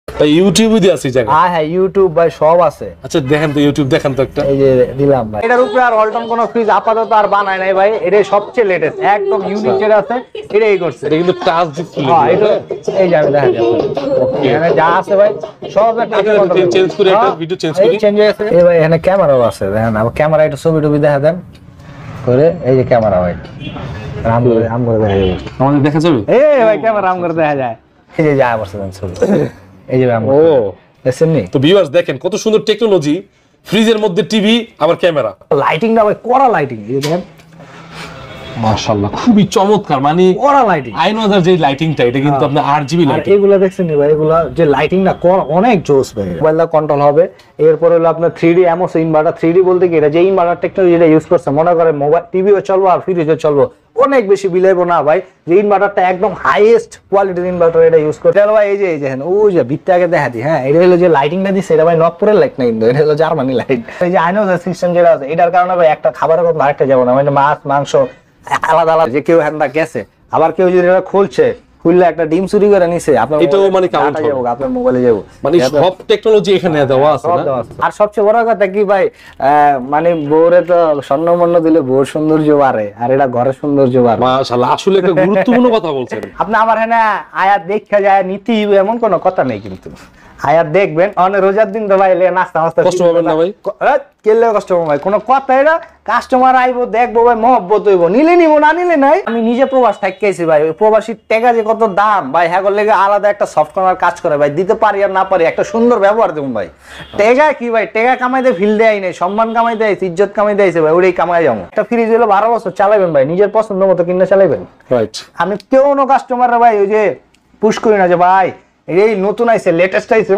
ভাই ইউটিউবে দিয়ে আছে জায়গা। হ্যাঁ ইউটিউব ভাই সব আছে। আচ্ছা দেখেন তো ইউটিউব দেখেন তো একটা। এই যে দিলাম ভাই। এটার উপরে আর অলটন কোন ফ্রিজ আপাতত আর বানায় নাই ভাই। এটাই সবচেয়ে লেটেস্ট একদম ইউনিক যেটা আছে এটাই করছে। এটা কিন্তু টাচ ডিসপ্লে। হ্যাঁ এটা এই যে আমি দেখাই এখানে যা আছে ভাই সব চেঞ্জ করে একটা ভিডিও চেঞ্জ করি। চেঞ্জ হয়ে গেছে। এই ভাই এখানে ক্যামেরাও আছে দেখেন। আবার ক্যামেরা এটা ছবি টবি দেখা দেন করে। এই যে ক্যামেরা ভাই রাম করে দেখা যাবে। আমাদের দেখা যাবে? এই ভাই ক্যামেরা রাম করে দেখা যায়। এই যে যা বসে দেন ছবি। এই যে ও দেখছেন তো ভিউয়ার্স দেখেন কত সুন্দর টেকনোলজি, ফ্রিজের মধ্যে টিভি আবার ক্যামেরা। লাইটিংটা ভাই কড়া লাইটিং। এই দেখেন মাশাআল্লাহ খুবই চমৎকার। মানে কড়া লাইটিং আইনোজার যে লাইটিংটা এটা কিন্তু আপনার আরজিবি লাইটিং। এগুলা দেখছেন ভাই এগুলা যে লাইটিংটা অনেক জোস ভাই। মোবাইলটা কন্ট্রোল হবে। এরপর হলো আপনার 3D এমওস ইনভার্টার। 3D বলতে কি এটা যে ইনভার্টার টেকনোলজি এটা ইউজ করছে মনে করে মোবাইল টিভিও চলবে আর ফ্রিজও চলবে। অনেক বেশি বিলাইবো না ভাই। যে ইনভার্টারটা একদম হাইয়েস্ট কোয়ালিটির ইনভার্টার এটা ইউজ করতে ভাই। এই যে ওই যে ভিতরে আগে দেখা দিই। হ্যাঁ এটা হলো যে লাইটিংটা দিচ্ছে এটা ভাই নকপুরের লাইট না কিন্তু এটা হলো জার্মানি লাইট। এই যে আইনোজার সিস্টেম যেটা আছে এটার কারণে ভাই একটা খাবারের কথা আরেকটা যাবো না। মানে মাছ মাংস আলাদা আলাদা। যে কেউ হ্যান্ডা গেছে আবার কেউ যদি এটা খুলছে খুললে একটা ডিম চুরি করে নিছে আপনার এটাও মানে কাউন্ট হবে আপনার মোবাইলে যাবো। মানে সব টেকনোলজি এখানে দেওয়া আছে না। আর সবচেয়ে বড় কথা কি ভাই মানে বউরে তো স্বর্ণমন্য দিলে বউর সৌন্দর্য বাড়ে আর এটা ঘরের সৌন্দর্য বাড়ে। মাশাআল্লাহ আসলে একটা গুরুত্বপূর্ণ কথা বলছেন আপনি। আমার হ্যাঁ আয়াত দেখা যায় নীতি এমন কোনো কথা নেই কিন্তু আয়াত দেখবেন অনেক রোজার দিন তো ভাই নাস্তা মাস্তা কষ্ট পাবেন না ভাই। কেলে কষ্ট পাবেন ভাই কোনো কথা এটা কাস্টমার আইবো দেখবো ভাই মহব্বত হইব নিলে নিব না নিলে নাই। আমি নিজে প্রবাস থাকতেছি ভাই। ওই প্রবাসীর টাকা যে কত দাম ভাই হ্যাঁ লেগে আলাদা একটা সফট কর্নার কাজ করে ভাই। দিতে পারি আর না পারি একটা সুন্দর ব্যবহার দেবো ভাই। টেকা কি ভাই টেকা কামাইতে ফিল দেয় নাই সম্মান কামাই দেয় ইজ্জত কামাই দিয়েছে ভাই। ওটাই কামাই যাবো। একটা ফ্রিজ হলো 12 বছর চালাবেন ভাই নিজের পছন্দ মতো কিনে চালাবেন। রাইট। আমি কোনো কাস্টমাররা ভাই ওই যে পুশ করি না যে ভাই এই নতুন আইছে লেটেস্ট আইছে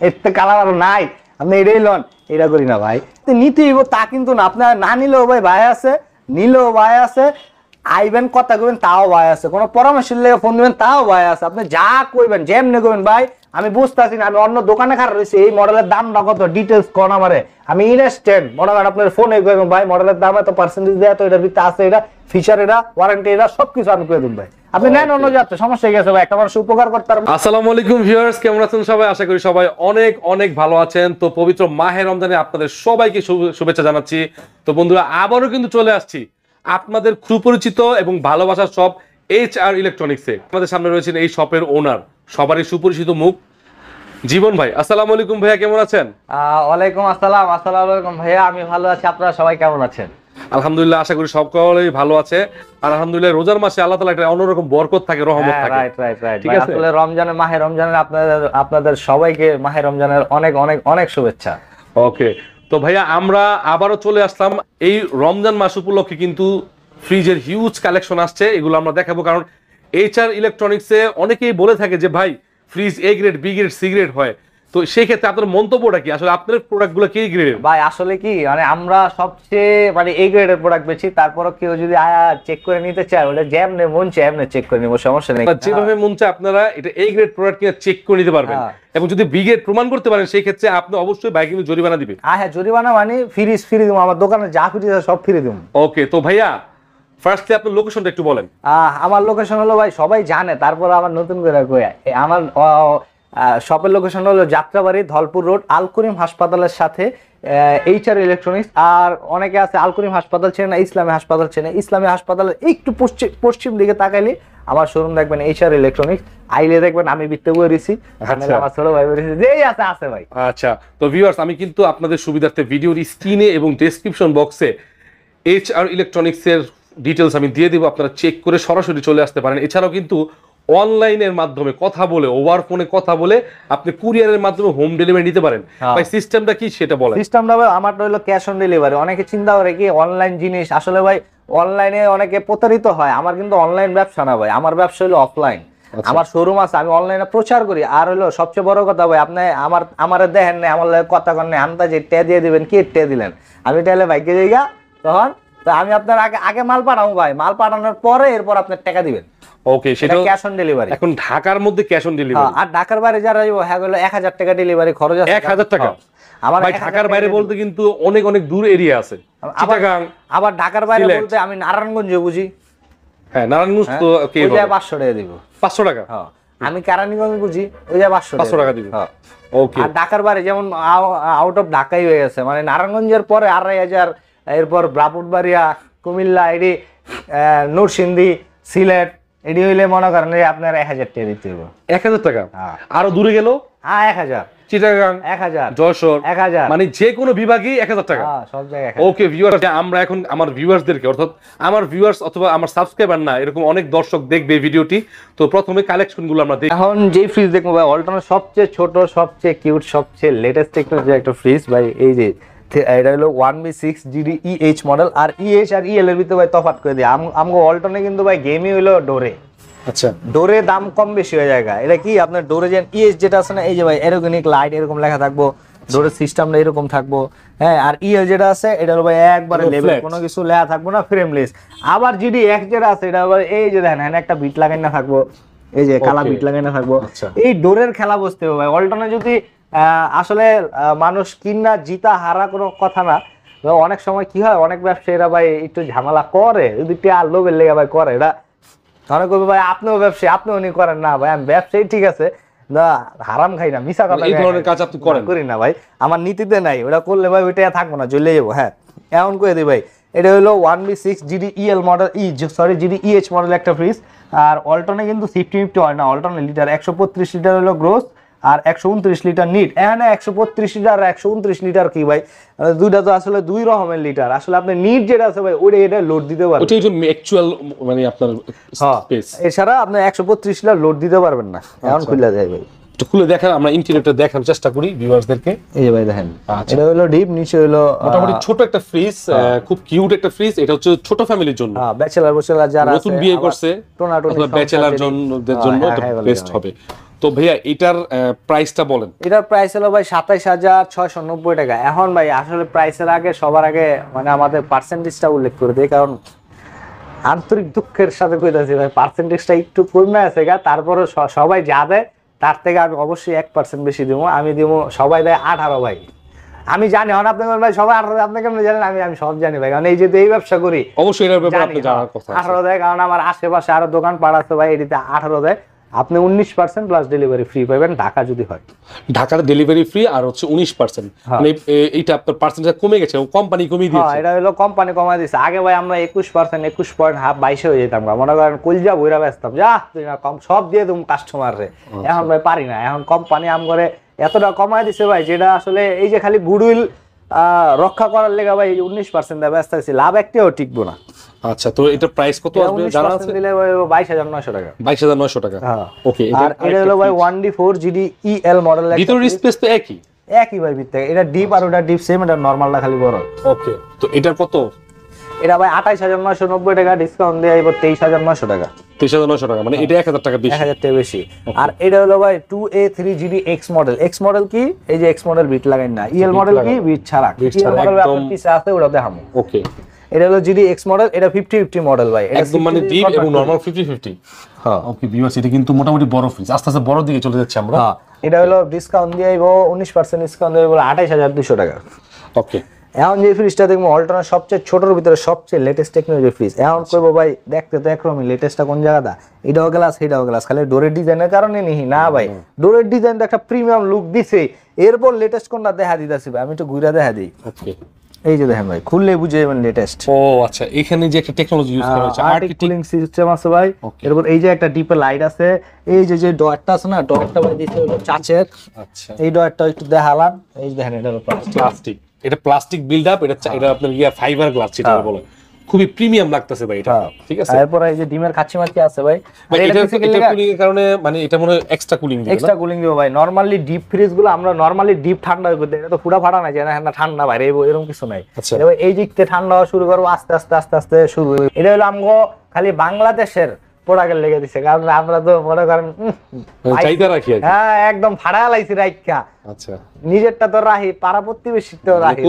এর থেকে কালার আরো নাই আপনি এটাই লন এটা করি না ভাই। নিতে হইব তা কিন্তু না। আপনার না নিলেও ভাই আছে নিলেও ভাই আছে আইবেন কথা কইবেন তাও ভাই আছে কোনো পরামর্শের লেগে ফোন দিবেন তাও ভাই আছে। আপনি যা কইবেন যেমনি কইবেন ভাই আমি বুঝতেছি না। আমি অন্য দোকানে খারাপ রয়েছি এই মডেলের দামটা কত ডিটেলস কোন আমারে আমি ইনস্ট্যান্ট মনে করেন আপনার ফোনে কইবেন ভাই মডেলের দাম এত পার্সেন্টেজ দেয়া তো এটা ভিতরে আছে এটা ফিচার এটা ওয়ারেন্টি এটা সবকিছু আমি কই দিন ভাই। আপনি নেন অন্য যাচ্ছে সমস্যা হয়ে গেছে ভাই একটা মানুষ উপকার করতে পারবেন। আসসালামু আলাইকুম ভিউয়ার্স কেমন আছেন সবাই? আশা করি সবাই অনেক অনেক ভালো আছেন। তো পবিত্র মাহে রমজানে আপনাদের সবাইকে শুভেচ্ছা জানাচ্ছি। তো বন্ধুরা আবারও কিন্তু চলে আসছি আপনাদের সুপরিচিত এবং ভালোবাসার শপ HR ইলেকট্রনিক্সে। আমাদের সামনে রয়েছেন এই শপের ওনার সবারই সুপরিচিত মুখ জীবন ভাই। আসসালামু আলাইকুম ভাইয়া কেমন আছেন? ওয়ালাইকুম আসসালাম। আসসালামু আলাইকুম ভাইয়া আমি ভালো আছি। আপনারা সবাই কেমন আছেন? আলহামদুলিল্লাহ আশা করি সকলেই ভালো আছে। আর আলহামদুলিল্লাহ রোজার মাসে আল্লাহ তাআলা একটা অন্যরকম বরকত থাকে রহমত থাকে। রাইট ঠিক আছে। আসলে রমজানে মাহে রমজানের আপনাদের সবাইকে মাহে রমজানের অনেক অনেক অনেক শুভেচ্ছা। ওকে তো ভাইয়া আমরা আবারও চলে আসলাম এই রমজান মাস উপলক্ষে কিন্তু ফ্রিজের হিউজ কালেকশন আসছে এগুলো আমরা দেখাবো। কারণ HR ইলেকট্রনিক্সে অনেকেই বলে থাকে যে ভাই fridge A grade B grade C grade হয়। তো সেই ক্ষেত্রে আপনার মন্তব্যটা কি? আসলে আপনার প্রোডাক্টগুলো কি গ্রেডের? ভাই আসলে কি মানে আমরা সবচেয়ে মানে A গ্রেডের প্রোডাক্ট বেচি। তারপরও কেউ যদি চেক করে নিতে চায় ওটা যেমনে মন চায় এমনি চেক করে নিব সমস্যা নেই। যেভাবে মন চায় আপনারা এটা A গ্রেড প্রোডাক্ট কিনা চেক করে নিতে পারবেন এবং যদি B গ্রেড প্রমাণ করতে পারেন সেই ক্ষেত্রে আপনি অবশ্যই বাইক কিন্তু জরিমানা দিবেন। হ্যাঁ জরিমানা মানে ফ্রিজ ফ্রি দেবো আমার দোকানে যা ফ্রি সব ফ্রি দেবো। ওকে তো ভাইয়া ফার্স্টলি আপনার লোকেশনটা একটু বলেন। আমার লোকেশন হলো ভাই সবাই জানে তারপর আমার নতুন করে কই আমার শপের লোকেশন হলো যাত্রাবাড়ি ধলপুর রোড আল করিম হাসপাতালের সাথে HR ইলেকট্রনিক্স। আর অনেকে আছে আল করিম হাসপাতাল চেনে না ইসলামী হাসপাতাল চেনে। ইসলামী হাসপাতালের একটু পশ্চিম দিকে তাকাইলে আমার শোরুম দেখবেন HR ইলেকট্রনিক্স। আইলে দেখবেন আমি বিত্তে বই রইছি আমার ছোট ভাই রইছি যেই আছে ভাই। আচ্ছা তো ভিউয়ার্স আমি কিন্তু আপনাদের সুবিধার্থে ভিডিওর স্ক্রিনে এবং ডেসক্রিপশন বক্সে HR ইলেকট্রনিক্সের ডিটেলস আমি দিয়ে দিব। আপনারা চেক করে সরাসরি চলে আসতে পারেন। এছাড়াও কিন্তু অনলাইনের মাধ্যমে কথা বলে ওভার ফোনে কথা বলে আপনি কুরিয়ারের মাধ্যমে হোম ডেলিভারি নিতে পারেন। ভাই সিস্টেমটা কি সেটা বলেন। সিস্টেমটা ভাই আমারটা হলো ক্যাশ অন ডেলিভারি। অনেকে চিন্তা করে কি অনলাইন জিনিস আসলে ভাই অনলাইনে অনেকে প্রতারিত হয়। আমার কিন্তু অনলাইন ব্যবসা না ভাই আমার ব্যবসা হলো অফলাইন। আমার শোরুম আছে আমি অনলাইনে প্রচার করি। আর হলো সবচেয়ে বড় কথা ভাই আপনি আমার দেখেন না আমার কথা কন আন্দাজে ট্যা দিয়ে দিবেন কি ট্যা দিলেন আমি তাহলে ভাইকে যাইগা তখন তো আমি আপনার আগে মাল পাঠাবো ভাই মাল পাঠানোর পরে এরপর আপনার টাকা দিবেন। ওকে সেটা ক্যাশ অন ডেলিভারি। এখন ঢাকার মধ্যে ক্যাশ অন ডেলিভারি আর ঢাকার বাইরে যারা যাবো হ্যাঁ হলো 1000 টাকা ডেলিভারি খরচ আছে। 1000 টাকা আমার ভাই ঢাকার বাইরে বলতে কিন্তু অনেক অনেক দূর এরিয়া আছে। আবার ঢাকার বাইরে বলতে আমি নারায়ণগঞ্জে বুঝি। হ্যাঁ নারায়ণগঞ্জ তো কে 500 টাকা দিব। 500 টাকা হ্যাঁ আমি কেরানীগঞ্জ বুঝি ওই যে 500 টাকা দিবেন। ওকে। আর ঢাকার বাইরে যেমন আউট অফ ঢাকাই হয়ে গেছে, মানে নারায়ণগঞ্জের পরে 2500, এরপর ব্রাহ্মণবাড়িয়া, কুমিল্লা, এডি নরসিংদী, সিলেট, এডি হইলে মনে করেন আপনার 1000 টাকা দিতে হবে। 1000 টাকা? আরো দূরে গেল? হ্যাঁ 1000। চিটাগাং 1000, যশোর 1000, মানে যে কোনো বিভাগই 1000 টাকা। সব জায়গায়। ওকে ভিউয়ার্স, আমরা এখন আমার ভিউয়ার্সদেরকে, অর্থাৎ আমার ভিউয়ার্স অথবা আমার সাবস্ক্রাইবার না, এরকম অনেক দর্শক দেখবে ভিডিওটি, তো প্রথমে কালেকশন গুলো আমরা দেখি। এখন যে ফ্রিজ দেখবো ভাই, অলটনের সবচেয়ে ছোট, সবচেয়ে কিউট, সবচেয়ে লেটেস্ট টেকনোলজি একটা ফ্রিজ ভাই। এই যে এটা হলো 1B6 জিডি EH মডেল। আর EH আর EL এর ভিতরে ভাই তফাৎ করে দিই, আমগো অলটনে কিন্তু ভাই গেমই হইলো ডোরে। আচ্ছা, ডোরে দাম কম বেশি হয়ে যায়। এটা কি আপনার ডোরে যেন EH যেটা আছে না, এই যে ভাই এরোগেনিক লাইট এরকম লেখা থাকবো, ডোরের সিস্টেমটা এরকম থাকবো। হ্যাঁ, আর EL যেটা আছে এটা হলো ভাই একবারে লেভেল, কোনো কিছু লেখা থাকবো না, ফ্রেমলেস। আবার জিডি X যেটা আছে এটা আবার এই যে দেখেন এখানে একটা বিট লাগাই না থাকবো, এই যে কালা বিট লাগাই না থাকবো। এই ডোরের খেলা বসতে হবে ভাই অলটনে। যদি আসলে মানুষ কিনা জিতা হারা কোনো কথা না, অনেক সময় কি হয়, অনেক ব্যবসায়ীরা ভাই একটু ঝামেলা করে, যদি আর লোভের লেগে ভাই করে। এটা মনে করবে ভাই আপনিও ব্যবসায়ী, আপনিও উনি করেন না ভাই, আমি ব্যবসায়ী ঠিক আছে, না হারাম খাই না, মিশা কথা এই ধরনের কাজ আপনি করেন? করি না ভাই, আমার নীতিতে নাই। ওটা করলে ভাই ওইটা থাকবো না, জ্বলে যাবো। হ্যাঁ, এমন করে দিই ভাই। এটা হলো 1B6 GD EL model, GD EH model একটা ফ্রিজ। আর অলটনে কিন্তু 50-50 হয় না, অলটনে লিটার 135 লিটার হলো গ্রোস আর 129 লিটার নিট। এখানে 135 লিটার আর 129 লিটার কি ভাই, দুইটা তো আসলে দুই রকমের লিটার। আসলে আপনি নিট যেটা আছে ভাই ওটা এটা লোড দিতে পারবেন, ওটা হচ্ছে অ্যাকচুয়াল মানে আপনার স্পেস। এছাড়া আপনি 135 লিটার লোড দিতে পারবেন না। এখন খুলে যায় ভাই, একটু খুলে দেখেন, আমরা ইন্টেরিয়রটা দেখার চেষ্টা করি ভিউয়ার্সদেরকে। এই যে ভাই দেখেন, এটা হলো ডিপ, নিচে হলো মোটামুটি ছোট একটা ফ্রিজ, খুব কিউট একটা ফ্রিজ। এটা হচ্ছে ছোট ফ্যামিলির জন্য, ব্যাচেলর যারা নতুন বিয়ে করছে অথবা ব্যাচেলর জনদের জন্য এটা বেস্ট হবে। তো ভাইয়া এটার প্রাইসটা বলেন। এটার প্রাইস হলো ভাই 27690 টাকা। এখন ভাই আসলে প্রাইসের আগে সবার আগে মানে আমাদের পার্সেন্টেজটা উল্লেখ করে দিই, কারণ আন্তরিক দুঃখের সাথে কইতাছি ভাই পার্সেন্টেজটা একটু কমে আছে গা। তারপরে সবাই যা দেয় তার থেকে আমি অবশ্যই 1% বেশি দিব। আমি দিব, সবাই দেয় 18 ভাই। আমি জানি এখন আপনি ভাই সবাই 18 আপনি কেমন জানেন, আমি সব জানি ভাই, কারণ এই যে এই ব্যবসা করি অবশ্যই এর ব্যাপারে আপনি জানার কথা। 18 দেয়, কারণ আমার আশেপাশে আরো দোকান পাড়া আছে ভাই, এটিতে 18 দেয়। আপনি 19% প্লাস ডেলিভারি ফ্রি পাবেন ঢাকা যদি হয়। ঢাকার ডেলিভারি ফ্রি আর হচ্ছে 19%, মানে এইটা আপনার পার্সেন্টেজ কমে গেছে, কোম্পানি কমিয়ে দিয়েছে। এটা হলো কোম্পানি কমায় দিয়েছে। আগে ভাই আমরা 21%, 21.5, 22 হয়ে যেতাম, মনে করেন কলজা বইরা বেচতাম, যা তুই না কম সব দিয়ে তুমি কাস্টমার রে। এখন ভাই পারি না, এখন কোম্পানি আম করে এতটা কমায় দিছে ভাই, যেটা আসলে এই যে খালি গুডউইল রক্ষা করার লেগে ভাই 19% দেয় ব্যস্ত আছি, লাভ একটাও টিকবো না। আচ্ছা, তো এটা প্রাইস কত আসবে জানা আছে? দিলে 22900 টাকা। 22900 টাকা। ওকে। আর এটা হলো ভাই 1D4 জিডি EL মডেল। ভিতরের স্পেস তো একই ভাই ভিতরে। এটা ডিপ আর ওটা ডিপ সেম, এটা নরমালটা খালি বড়। ওকে, তো এটার কত? এটা ভাই 28990 টাকা, ডিসকাউন্ট দিয়ে আইবো 23900 টাকা। 23900 টাকা, মানে এটা 1000 টাকা বেশি। 1000 টাকা বেশি। আর এটা হলো ভাই 2A3 GD X model. X model কি, এই যে X মডেল বিট লাগাই না, EL মডেল কি বিট ছাড়া। EL মডেল আপনার পিছে আছে, ওটা দেখামু। ওকে, এটা হলো জিডি X মডেল, এটা 50-50 মডেল ভাই, একদম মানে ডিপ এবং নরমাল 50-50। হ্যাঁ, ওকে ভিউয়ার্স, এটা কিন্তু মোটামুটি বড় ফ্রিজ, আস্তে আস্তে বড় দিকে চলে যাচ্ছে আমরা। হ্যাঁ, এটা হলো ডিসকাউন্ট দিয়ে আইবো 19% ডিসকাউন্ট দিয়ে আইবো 28200 টাকা। ওকে। এখন যে ফ্রিজটা দেখবো অলটনের সবচেয়ে ছোটর ভিতরে সবচেয়ে লেটেস্ট টেকনোলজি ফ্রিজ। এখন কইবো ভাই দেখতে তো একরকমই, লেটেস্টটা কোন জায়গাটা, এটাও গ্লাস এটাও গ্লাস, খালি ডোরের ডিজাইনের কারণে নিহি না ভাই। ডোরের ডিজাইন তো একটা প্রিমিয়াম লুক দিছে, এরপর লেটেস্ট কোনটা দেখা দিতাছি ভাই, আমি একটু ঘুরে দেখা দিই। ওকে, এই যে দেখেন ভাই, খুললে বুঝে যাবেন লেটেস্ট। ও আচ্ছা, এখানে যে একটা টেকনোলজি ইউজ করা হয়েছে, আর্টিক কুলিং সিস্টেম আছে ভাই। এরপর এই যে একটা ডিপে লাইট আছে, এই যে ডয়ারটা আছে না, ডয়ারটা ভাই দিতে হলো চাচের। আচ্ছা, এই ডয়ারটা একটু দেখালাম, এই দেখেন এটা হলো প্লাস্টিক, এটা প্লাস্টিক বিল্ড আপ, এটা আপনার ফাইবার গ্লাস যেটা বলে, খুবই প্রিমিয়াম লাগতেছে ভাই এটা। ঠিক আছে, এরপর এই যে ডিমের কাচ্চি মাচ্চি আছে ভাই, এটা কুলিং এর কারণে মানে এটা মনে হয় এক্সট্রা কুলিং দিবে, এক্সট্রা কুলিং দিবে ভাই। নরমালি ডিপ ফ্রিজ গুলো আমরা নরমালি ডিপ ঠান্ডা করতে, এটা তো পুরো ফাটা না যে না ঠান্ডা বাইরে এরকম কিছু নাই। এবার এই দিকতে ঠান্ডা হওয়া শুরু করবো আস্তে আস্তে আস্তে আস্তে শুরু। এটা হলো আমগো খালি বাংলাদেশের প্রোডাক্ট লেগে দিছে, কারণ আমরা তো মনে করেন চাহিদা রাখি। হ্যাঁ, একদম ফাড়া লাইছি রাইকা। আচ্ছা, নিজেরটা তো রাহি, পাড়া প্রতিবেশী তো রাহি।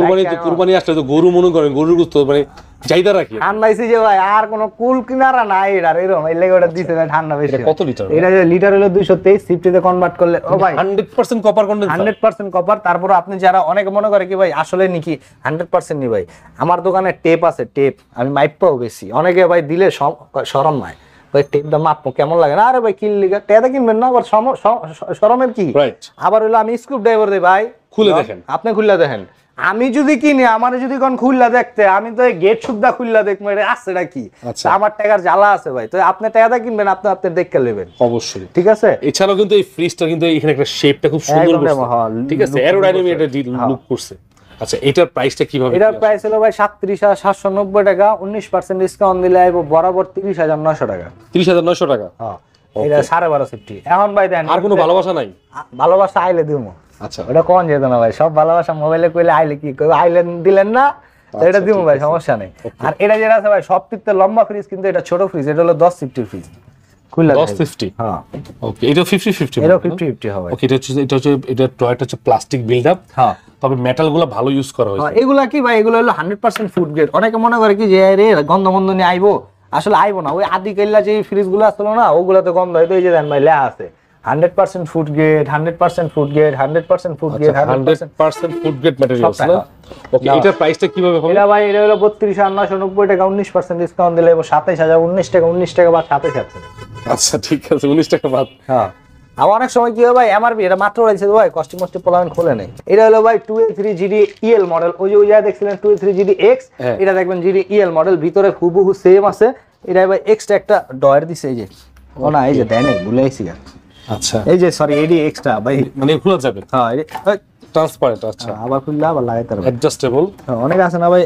কুরবানি আসলে তো গরু মনে করেন, গরুর গোশত মানে চাহিদা রাখি। ঠান্ডাইছি যে ভাই আর কোনো কুল কিনারা নাই এর, এরকম এই লেগে ওটা দিছে না ঠান্ডা বেশি। কত লিটার? এটা যে লিটার হলো 223, সিফটিতে কনভার্ট করলে ও ভাই 100% কপার কন্ডেন্সার। 100% কপার। তারপর আপনি যারা অনেকে মনে করে কি ভাই আসলে নাকি 100% নি ভাই, আমার দোকানে টেপ আছে, টেপ আমি মাইপাও বেশি, অনেকে ভাই দিলে শরম নাই ভাই টেপটা মাপবো কেমন লাগে না, আরে ভাই কিনলি টেপটা কিনবেন না আবার শরমের কি, আবার হলো আমি স্ক্রু ড্রাইভার দেই ভাই, খুলে দেখেন, আপনি খুললা দেখেন। আমি যদি কিনি আমার যদি কোন খুললা দেখতে, আমি তো গেট সুদ্ধা খুললা দেখবো এটা আসছেটা কি, আমার টাকার জ্বালা আছে ভাই। তো আপনি টাকাটা কিনবেন, আপনি দেখে নেবেন অবশ্যই, ঠিক আছে। এছাড়াও কিন্তু এই ফ্রিজটা কিন্তু এখানে একটা শেপটা খুব সুন্দর করছে, ঠিক আছে, অ্যারোডাইনামিক একটা লুক করছে। আচ্ছা এটার প্রাইসটা কিভাবে? এটার প্রাইস হলো ভাই 37,790 টাকা, 19% ডিসকাউন্ট দিলে আইবো বরাবর 30,900 টাকা। 30,900 টাকা, হ্যাঁ এটা 12.5 সিফটি। এখন ভাই দেন আর কোনো ভালোবাসা নাই? ভালোবাসা আইলে দিমু। আচ্ছা ওটা কোন যেত না ভাই, সব ভালোবাসা মোবাইলে কইলে আইলে কি কই, আইলে দিলেন না তো এটা দিমু ভাই, সমস্যা নেই। আর এটা যেটা আছে ভাই সবথেকে লম্বা ফ্রিজ, কিন্তু এটা ছোট ফ্রিজ, এটা হলো 10 সিফটির ফ্রিজ। খুললা 1050, হ্যাঁ ওকে, এটা 50-50, এটা 50-50 হবে। ওকে, এটা টয়টা হচ্ছে প্লাস্টিক বিল্ড আপ, হ্যাঁ, তবে মেটালগুলো ভালো ইউজ করা হয়েছে। এগুলা কি ভাই, এগুলো হলো 100% ফুড গ্রেড। অনেকে মনে করে কি যে রে গন্ধ নিয়ে আইবো, আসলে আইবো না। ওই আদি কেল্লা যে ফ্রিজগুলো আসলো না, ওগুলাতে গন্ধ হয়। তো এই যে দেন ভাই লেখা আছে 100% food grade, 100% food grade, 100% food grade, 100% food grade materials না। ওকে এটার প্রাইসটা কিভাবে হবে? এটা ভাই এটা হলো 32,990 টাকা, 19% ডিসকাউন্ট দিলে 27,019 টাকা, 19 টাকা বাদ 27,000 টাকা। আচ্ছা ঠিক আছে, 19 টাকা বাদ। হ্যাঁ আর অনেক সময় কি হয় ভাই, এমআরপি এটা মাত্র রয়েছে ভাই, কস্টিং পোলামেন খোলে নাই। এটা হলো ভাই 2A3GD EL মডেল, ওই যে দেখছিলেন 2A3GD X, এটা দেখবেন GD EL মডেল, ভিতরে হুবহু সেম আছে। এটা ভাই এক্সট্রা একটা ডয়ার দিছে, এই যে ও না এই যে দেন ভুলে আইছি। আচ্ছা এই যে সরি এডি এক্সট্রা ভাই, মানে খোলা যাবে? হ্যাঁ ট্রান্সপারেন্ট। আচ্ছা আবার খুললে আবার লাগাইতে পারবেন, অ্যাডজাস্টেবল। অনেক আছে না ভাই,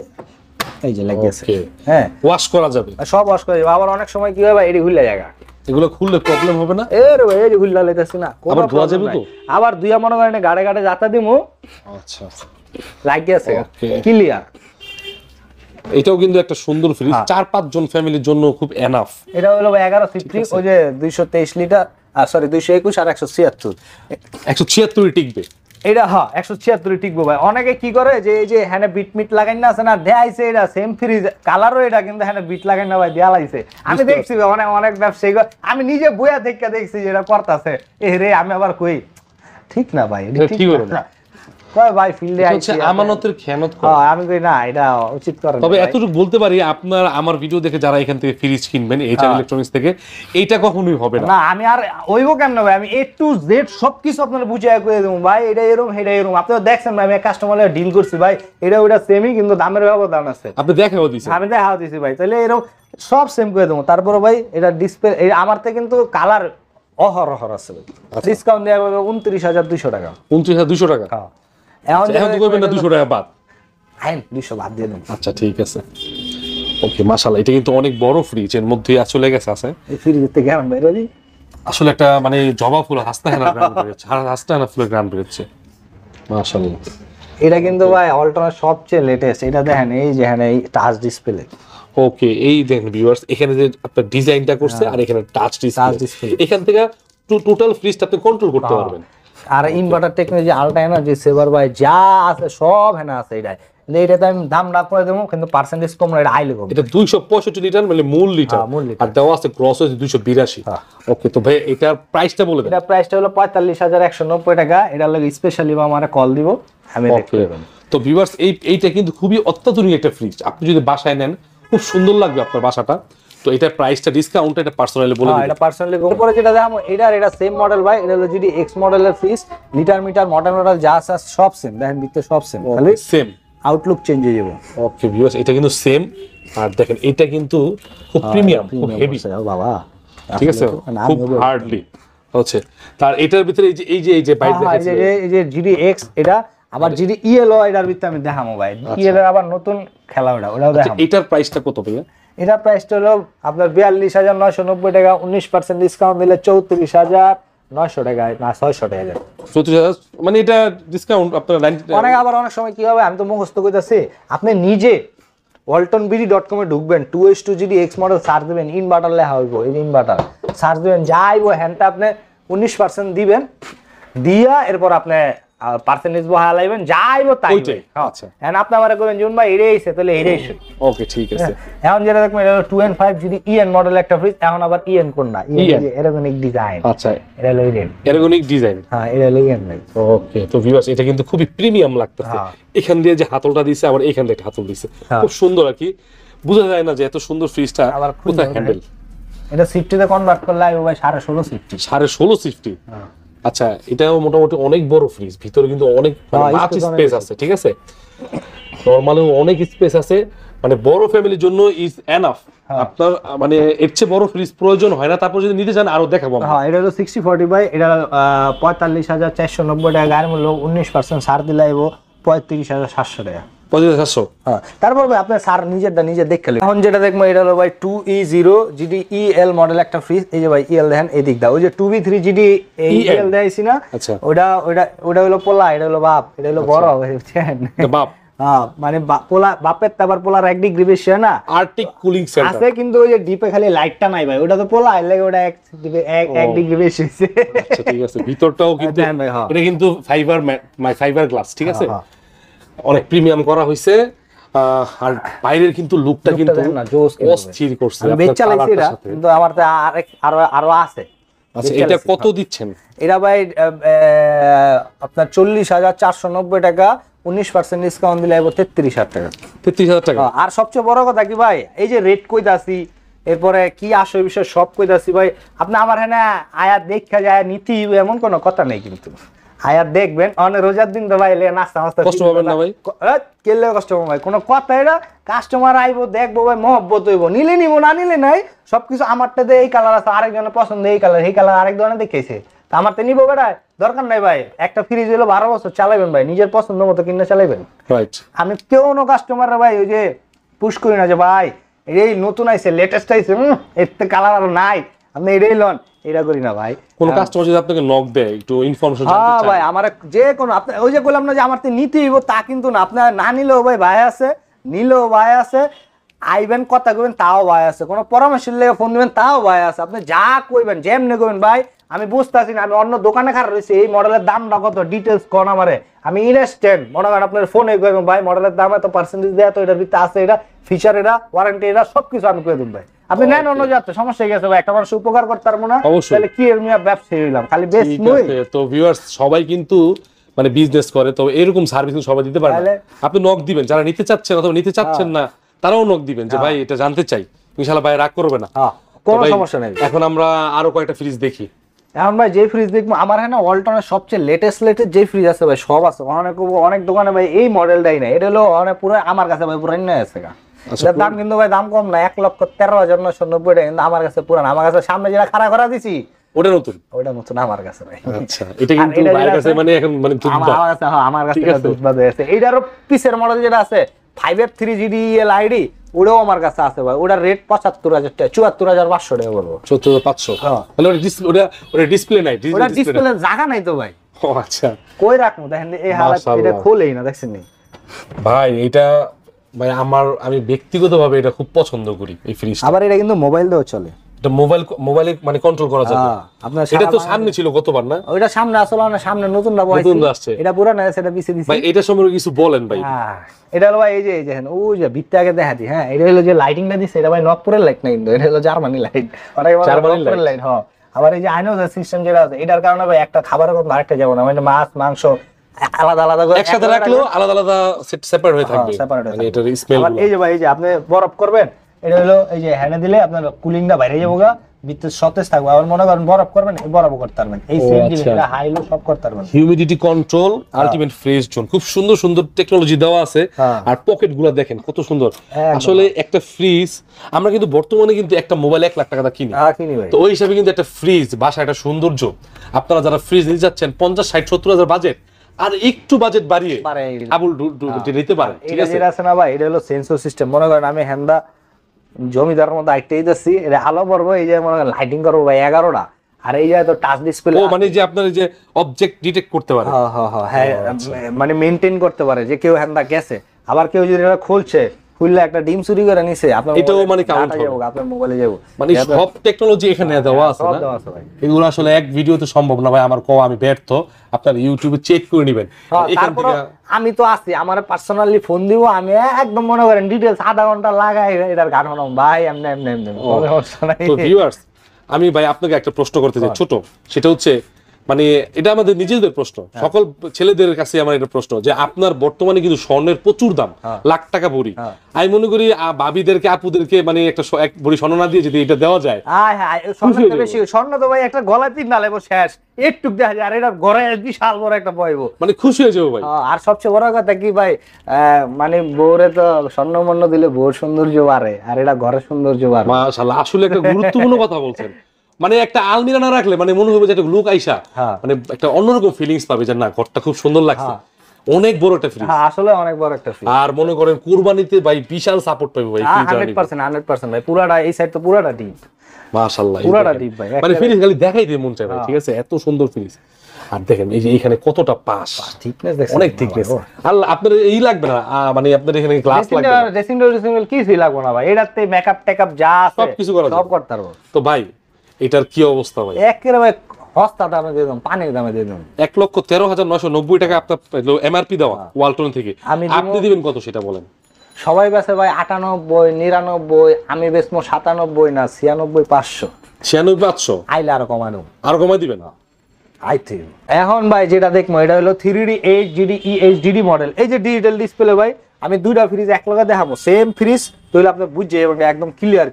এই যে লাগিয়েছে। হ্যাঁ ওয়াশ করা যাবে, সব ওয়াশ করা যাবে। আবার অনেক সময় কি হয় ভাই, এডি খুললে জায়গা, এগুলো খুললে প্রবলেম হবে না? এর ভাই এই যে খুললা লাইতাছি না, আবার ধোয়া যাবে তো? আবার দুইয়া মনে করেন গাড়ে গাড়ে যাতা দিমু। আচ্ছা লাগিয়েছে ক্লিয়ার। এটাও কিন্তু একটা সুন্দর ফ্রিজ, 4-5 জন ফ্যামিলির জন্য খুব এনাফ। এটা হলো 11 সিফটি, ওই যে 223 লিটার, সরি 221 আর 176। 176 টিকবে এটা, হ্যাঁ 176 টিকবো ভাই। অনেকে কি করে যে এই যে হ্যাঁ বিট মিট লাগাই না আছে না, দেয়াইছে এটা সেম ফ্রিজ কালারও এটা, কিন্তু হ্যাঁ বিট লাগাই না ভাই দেয়া লাইছে। আমি দেখছি অনেক অনেক ব্যবসায়ী, আমি নিজে বইয়া থেকে দেখছি যেটা করতেছে। এ রে আমি আবার কই ঠিক না ভাই, এটা ঠিক না ভাই, ফিল্ডে হচ্ছে আমানতের খেয়ানত করে। হ্যাঁ আমি কই না এটা উচিত করে। তবে এতটুকু বলতে পারি, আপনার আমার ভিডিও দেখে যারা এখান থেকে ফ্রিজ কিনবেন এইচআর ইলেকট্রনিক্স থেকে, এইটা কখনোই হবে না। না আমি আর ওইবো কেমন ভাই, আমি A to Z সবকিছু আপনারা বুঝাইয়া কইয়া দেবো ভাই, এটা এরকম এটা এরকম। আপনারা দেখছেন ভাই, আমি কাস্টমারের ডিল করছি ভাই, এটা ওটা সেমই, কিন্তু দামের ব্যবধান আছে। আপনি দেখাও দিছেন, আমি দেখাও দিছি ভাই, তাহলে এরকম সব সেম করে দেবো। তারপরে ভাই এটা ডিসপ্লে, আমার থেকে কিন্তু কালার অহরহর আছে ভাই। ডিসকাউন্ট দেওয়া হবে 29,200 টাকা। 29,200 টাকা? হ্যাঁ এখন তো করবেন না 200 টাকা বাদ? হ্যাঁ 200 বাদ দিয়ে দেন। আচ্ছা ঠিক আছে, ওকে মাশাআল্লাহ। এটা কিন্তু অনেক বড় ফ্রিজ, এর মধ্যে আসলে গেছে আছে এই ফ্রিজের থেকে কেমন বাইরে দি আসলে একটা মানে জবা ফুল হাসতাহানা গ্রাম বেরোচ্ছে, হাসতাহানা ফুলের গ্রাম বেরোচ্ছে মাশাআল্লাহ। এটা কিন্তু ভাই অলটনের সবচেয়ে লেটেস্ট। এটা দেখেন এই যে এখানে এই টাচ ডিসপ্লে। ওকে এই দেখেন ভিউয়ার্স, এখানে যে আপনার ডিজাইনটা করছে আর এখানে টাচ ডিসপ্লে, এখান থেকে টোটাল ফ্রিজটা আপনি কন্ট্রোল করতে পারবেন। আর inverter technology, ultra energy saver ভাই যা আছে সব হেনা আছে। এটাতে আমি দাম রাখ করে দেবো, কিন্তু পার্সেন্টেজ কম না, এটা আইলে কম। এটা 265 লিটার মানে মূল লিটার, আর দেওয়া আছে গ্রস হচ্ছে 282। ওকে তো ভাই এটার প্রাইসটা বলে দেন। এটা প্রাইসটা হলো 45,190 টাকা। এটা লাগে স্পেশালি বা আমারে কল দিব, আমি দেখতে দেব। তো ভিউয়ার্স এইটা কিন্তু খুবই অত্যাধুনিক একটা ফ্রিজ, আপনি যদি বাসায় নেন খুব সুন্দর লাগবে আপনার বাসাটা। তো এটা প্রাইসটা ডিসকাউন্ট, এটা পার্সোনালি বলে দিন। এটা পার্সোনালি পরে যেটা দেখাবো, এটা সেম মডেল ভাই। এটা হলো যদি এক্স মডেলের ফ্রিজ, লিটার মিটার মডেল যা আছে সব সেম। দেখেন ভিতরে সব সেম, খালি সেম আউটলুক চেঞ্জ হয়ে যাবে। ওকে ভিউয়ার্স এটা কিন্তু সেম। আর দেখেন এটা কিন্তু খুব প্রিমিয়াম, খুব হেভি বাবা, ঠিক আছে, খুব হার্ডলি হচ্ছে। তার এটার ভিতরে এই যে বাইট দেখাচ্ছে, এই যে জিডি এক্স, এটা আবার জিডি ইএলও, এটার ভিতরে আমি দেখাবো ভাই। ইএলও আবার নতুন খেলা, ওটাও দেখাবো। এটার প্রাইসটা কত ভাইয়া? এটা প্রাইসটা হলো আপনার 42,990 টাকা, 19% ডিসকাউন্ট দিলে 34,900 টাকা, না 600 টাকা। 34,000 মানে এটা ডিসকাউন্ট আপনার 90। আবার অনেক সময় কি হবে, আমি তো মুখস্থ কইতাছি, আপনি নিজে waltonbd.com এ ঢুকবেন, 2H2GD X মডেল সার্চ দিবেন, ইনভার্টার লেখা হইব, এই ইনভার্টার সার্চ দিবেন, যাইবো হ্যান্ডটা আপনি 19% দিবেন, দিয়া এরপর আপনি পার্সেন্টেজ বহা লাইবেন, যাইবো তাই। আচ্ছা এখন আপনি আমারে কইবেন জুন ভাই এটাই আইছে, তাহলে এটাই আইছে। ওকে ঠিক আছে। এখন যেটা দেখবেন এটা হলো 2N5GD EN মডেল একটা ফ্রিজ। এখন আবার EN কোন না, এরগনিক ডিজাইন। আচ্ছা এটা হলো EN, এরগনিক ডিজাইন। হ্যাঁ এটা হলো EN ভাই। ওকে তো ভিউয়ার্স এটা কিন্তু খুবই প্রিমিয়াম লাগতেছে। এখান দিয়ে যে হাতলটা দিছে, আবার এখান দিয়ে হাতল দিছে, খুব সুন্দর আর কি। বোঝা যায় না যে এত সুন্দর ফ্রিজটা কোথায় হ্যান্ডেল। এটা সিফটিতে কনভার্ট করলে আইবো ভাই 16.5 সিফটি। 16.5 সিফটি। আচ্ছা, এটাও মোটামুটি অনেক বড় ফ্রিজ, ভিতরে কিন্তু অনেক মাছ স্পেস আছে, ঠিক আছে? নরমালি অনেক স্পেস আছে, মানে বড় ফ্যামিলির জন্য ইজ এনাফ। আপনার মানে এর চেয়ে বড় ফ্রিজ প্রয়োজন হয় না। তারপর যদি নিতে চান আরো দেখাবো। হ্যাঁ, এটা হলো 60/40 বাই, এটা 45,490 টাকা গায়ের মূল্য, 19% ছাড় দিলে আইবো 35,700 টাকা। 35,700। হ্যাঁ, তারপর ভাই আপনি স্যার নিজেরটা নিজে দেখে নেবেন। এখন যেটা দেখবো এটা হলো ভাই 2E0 GDEL মডেল একটা ফ্রিজ। এই যে ভাই EL দেখেন এদিক দা, ওই যে 2B3 GD EL দেখাইছি না, ওটা হলো পোলা, এটা হলো বাপ, এটা হলো বড়, বুঝছেন? বাপ, হ্যাঁ, মানে পোলা বাপের তারপর পোলার 1 ডিগ্রি বেশি হয় না, আর্টিক কুলিং সেন্টার আছে, কিন্তু ওই যে ডিপে খালি লাইটটা নাই ভাই, ওটা তো পোলা লাগে, ওটা 1 ডিগ্রি বেশি হইছে। আচ্ছা, ঠিক আছে। ভিতরটাও কিন্তু এটা কিন্তু ফাইবার গ্লাস, ঠিক আছে? অনেক প্রিমিয়াম করা হইছে। আর বাইরের কিন্তু লুকটা কিন্তু অস্থির করছে। আমি বেচ চালাইছি এটা, কিন্তু আমার তো আরো আছে। আচ্ছা, এটা কত দিচ্ছেন? এটা ভাই আপনার 40,490 টাকা, 19% ডিসকাউন্ট দিলে আইবো 33,000 টাকা। 33,000 টাকা। আর সবচেয়ে বড় কথা কি ভাই, এই যে রেট কইতাছি, এরপরে কি আসে বিষয় সব কইতাছি ভাই, আপনি আমার হ্যাঁ আয়াত দেখা যায় নীতি এমন কোনো কথা নেই, কিন্তু আয়াত দেখবেন অনেক রোজার দিন তো ভাই নাস্তা মাস্তা কষ্ট পাবেন না ভাই, কেলে কষ্ট পাবেন ভাই, কোনো কথা এটা কাস্টমার আইবো দেখবো ভাই, মহব্বত হইব, নিলে নিব না নিলে নাই, সবকিছু আমারটাতে এই কালার আছে, আরেকজনের পছন্দ এই কালার, এই কালার আরেক ধরনের দেখেছে, তা আমার তো নিবো বেড়ায় দরকার নাই ভাই। একটা ফ্রিজ হলো 12 বছর চালাবেন ভাই, নিজের পছন্দ মতো কিনে চালাবেন। আমি কোনো কাস্টমার ভাই ওই যে পুশ করি না যে ভাই এই নতুন আইছে, লেটেস্ট আইছে, এর কালার আর নাই, আপনি এটাই লন, এটা করি না ভাই। কোন কাস্টমার যদি আপনাকে নক দেয় একটু ইনফরমেশন জানতে চায়, হ্যাঁ ভাই, আমার যে কোন আপনি ওই যে বললাম না যে আমার তো নিতে হইব তা কিন্তু না, আপনার না নিলেও ভাই আছে, নিলেও ভাই আছে, আইবেন কথা কইবেন তাও ভাই আছে, কোনো পরামর্শের লেগে ফোন দিবেন তাও ভাই আছে, আপনি যা কইবেন যেমনে কইবেন ভাই, আমি বুঝতেছি না, আমি অন্য দোকানে খারাপ রয়েছি, এই মডেলের দামটা কত ডিটেলস কোন আমারে, আমি ইনস্ট্যান্ট মনে করেন আপনার ফোনে কইবেন ভাই মডেলের দাম এত, পার্সেন্টেজ দেয়া তো, এটার ভিতরে আছে, এটা ফিচার, এটা ওয়ারেন্টি, এটা সবকিছু আমি কই দিন ভাই। আপনি নেন অন্য যাচ্ছে, সমস্যা হয়ে গেছে ভাই, একটা মানুষ উপকার করতে পারবো না, তাহলে কি এর মিয়া ব্যবসা হইলাম খালি বেশ নই। তো ভিউয়ার্স সবাই কিন্তু মানে বিজনেস করে, তো এরকম সার্ভিস সবাই দিতে পারে না। আপনি নক দিবেন, যারা নিতে চাচ্ছেন অথবা নিতে চাচ্ছেন না তারাও নক দিবেন যে ভাই এটা জানতে চাই, ইনশাআল্লাহ ভাই রাগ করবে না, কোনো সমস্যা নেই। এখন আমরা আরো কয়েকটা ফ্রিজ দেখি। এখন ভাই যে ফ্রিজ দেখবো আমার হ্যাঁ ওয়ালটনের সবচেয়ে লেটেস্ট যে ফ্রিজ আছে ভাই, সব আছে, অনেক দোকানে ভাই এই মডেলটাই নাই, এটা হলো অনেক পুরো, আমার কাছে ভাই পুরো নয় আছে, এটার দাম কিন্তু ভাই দাম কম না, 1,13,990 টাকা, কিন্তু আমার কাছে পুরান, আমার কাছে সামনে যেটা খাড়া করা দিছি ওটা নতুন, ওটা নতুন আমার কাছে ভাই। আচ্ছা, এটা কিন্তু ভাইয়ের কাছে মানে এখন মানে আমার কাছে, হ্যাঁ আমার কাছে দুধবাদ আছে। এইটারও পিসের মডেল যেটা আছে 5F3 GDEL ID, ওটাও আমার কাছে আছে ভাই, ওটার রেট 75,000 টাকা, 74,500 টাকা বলবো। 74,500? তাহলে ওটা ডিসপ্লে নাই, ওটা ডিসপ্লে জায়গা নাই তো ভাই। ও আচ্ছা, কই রাখমু দেখেন, এই হালাত এটা খোলেই না, দেখছেন নি ভাই? এটা ভাই আমি ব্যক্তিগতভাবে এটা খুব পছন্দ করি এই ফ্রিজ। আবার এটা কিন্তু মোবাইল দিয়েও চলে, এটা মোবাইলে মানে কন্ট্রোল করা যাবে। আপনার এটা তো সামনে ছিল গতবার না, ওইটা সামনে আসলে না, সামনে নতুন আসছে, এটা পুরানো আছে, এটা পিছে দিছি ভাই। এটা সম্পর্কে কিছু বলেন ভাই। এটা হলো ভাই এই যে দেখেন, ওই যে ভিতরে আগে দেখা দি, হ্যাঁ এটা হলো যে লাইটিংটা দিছে, এটা ভাই নকপুরের লাইট না, কিন্তু এটা হলো জার্মানি লাইট, জার্মানি লাইট। হ্যাঁ, আবার এই যে আইনো সিস্টেম যেটা আছে, এটার কারণে ভাই একটা খাবারের কথা আরেকটা যাব না, মানে মাছ মাংস আলাদা আলাদা করে একসাথে রাখলেও আলাদা আলাদা সেপারেট হয়ে থাকবে, মানে এটার স্মেল। এই যে ভাই এই যে আপনি বরফ করবেন, এটা হলো এই যে হ্যান্ডে দিলে আপনার কুলিংটা বাইরে যাবো গা, ভিতরে সতেজ থাকবে, আবার মনে করেন বরফ করবেন, বরফও করতে পারবেন, এই সেম জিনিস, এটা হাই লো সব করতে পারবেন। Humidity control, ultimate fresh zone, খুব সুন্দর সুন্দর টেকনোলজি দেওয়া আছে। আর পকেটগুলো দেখেন কত সুন্দর। আসলে একটা ফ্রিজ আমরা কিন্তু বর্তমানে কিন্তু একটা মোবাইল 1 লাখ টাকা দা কিনি, তো ওই হিসাবে কিন্তু একটা ফ্রিজ বাসা একটা সৌন্দর্য। আপনারা যারা ফ্রিজ নিতে যাচ্ছেন 50, 60, 70 হাজার বাজেট, আর একটু বাজেট বাড়িয়ে আবুল নিতে পারেন, ঠিক আছে? এটা আছে না ভাই, এটা হলো সেন্সর সিস্টেম। মনে করেন আমি হ্যান্ডা জমিদারের মধ্যে আইটেই যাচ্ছি, এটা আলো পড়বো, এই যে মনে করেন লাইটিং করবো ভাই 11টা, আর এই যে তো টাচ ডিসপ্লে, ও মানে যে আপনার যে অবজেক্ট ডিটেক্ট করতে পারে, হ্যাঁ মানে মেইনটেইন করতে পারে যে কেউ হ্যান্ডা গেছে, আবার কেউ যদি এটা খুলছে, খুললে একটা ডিম চুরি করে নিছে, আপনার এটাও মানে কাউন্ট হবে, আপনার মোবাইলে যাবো, মানে সব টেকনোলজি এখানে দেওয়া আছে না। এগুলো আসলে এক ভিডিওতে সম্ভব না ভাই, আমার আমি ব্যর্থ, আপনার ইউটিউবে চেক করে নেবেন। এখান থেকে আমি তো আছি, আমার পার্সোনালি ফোন দিব, আমি একদম মনে করেন ডিটেইলস আধা ঘন্টা লাগাই এটার গান শোনাম ভাই, এমনি এমনি এমনি। তো ভিউয়ার্স, আমি ভাই আপনাকে একটা প্রশ্ন করতে চাই ছোট, সেটা হচ্ছে মানে এটা আমাদের নিজেদের প্রশ্ন, সকল ছেলেদের কাছে আমার এটা প্রশ্ন যে আপনার বর্তমানে কিন্তু স্বর্ণের প্রচুর দাম, লাখ টাকা ভরি। আমি মনে করি ভাবিদেরকে আপুদেরকে মানে একটা এক ভরি স্বর্ণ না দিয়ে যদি এটা দেওয়া যায়, স্বর্ণ তো ভাই একটা গলায় পিন না লেবো শেষ, একটু দেখা যায়, আর এটা গড়ায় বিশাল বড় একটা বইবো, মানে খুশি হয়ে যাবো ভাই। আর সবচেয়ে বড় কথা কি ভাই, মানে বউরে তো স্বর্ণ মন্য দিলে বউর সৌন্দর্য বাড়ে, আর এটা ঘরের সৌন্দর্য বাড়ে। মাশাআল্লাহ, আসলে একটা গুরুত্বপূর্ণ কথা বলছেন। মানে একটা আলমিরা না রাখলে মানে মনে হবে যে একটা লোক আইসা মানে একটা অন্যরকম ফিলিংস পাবে যে না ঘরটা খুব সুন্দর লাগছে। অনেক বড় একটা ফ্রিজ, আসলে অনেক বড় একটা ফ্রিজ। আর মনে করেন কুরবানিতে ভাই বিশাল সাপোর্ট পাবে ভাই। 100% ভাই, পুরাটা এই সাইড তো পুরাটা ডিপ, মাশাআল্লাহ পুরাটা ডিপ ভাই, মানে ফ্রিজ খালি দেখাই দিয়ে মন চায় ভাই। ঠিক আছে, এত সুন্দর ফ্রিজ। আর দেখেন এই যে এখানে কতটা পাস, থিকনেস দেখেন, অনেক থিকনেস। আর আপনার এই লাগবে না, মানে আপনার এখানে গ্লাস লাগবে না, ড্রেসিং টেবিল কিছুই লাগবে না ভাই, এটাতে মেকআপ টেকআপ যা আছে সব কিছু করা সব করতে পারবো। তো ভাই এটার কি অবস্থা ভাই? একেবারে ভাই সস্তা দামে দিয়ে দাম, পানির দামে দিয়ে দাম। 1,13,990 টাকা আপনার এমআরপি দেওয়া ওয়ালটন থেকে, আপনি দিবেন কত সেটা বলেন? সবাই বেচে ভাই 98, 99, আমি বেচবো 97 না 96,500। 96,500 আইলে আরো কমানো, আরো কমাই দিবেন? এখন ভাই যেটা দেখবো এটা হলো 3D HDD EHDD মডেল। এই যে ডিজিটাল ডিসপ্লে ভাই, আমি দুইটা ফ্রিজ এক লগে দেখাবো, সেম ফ্রিজ তাহলে আপনি বুঝে এবং একদম ক্লিয়ার।